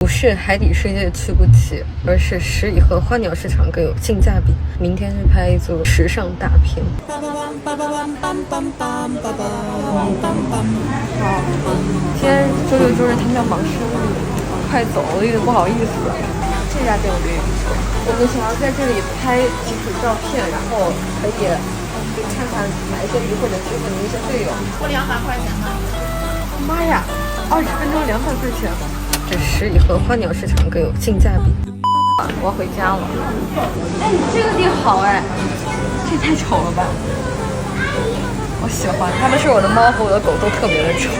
不是海底世界去不起，而是十里和花鸟市场更有性价比。明天去拍一组时尚大片。好，今天周六周日他们要忙生意，快走了，有点不好意思。这家店我觉得也不错，我们想要在这里拍几组照片，然后可以看看哪一些鱼或者是和您一些队友。付200块钱吗？妈呀，20分钟200块钱！这十里和花鸟市场更有性价比。我要回家了。哎，这个地好哎，这也太丑了吧！我喜欢，它们是我的猫和我的狗都特别的丑。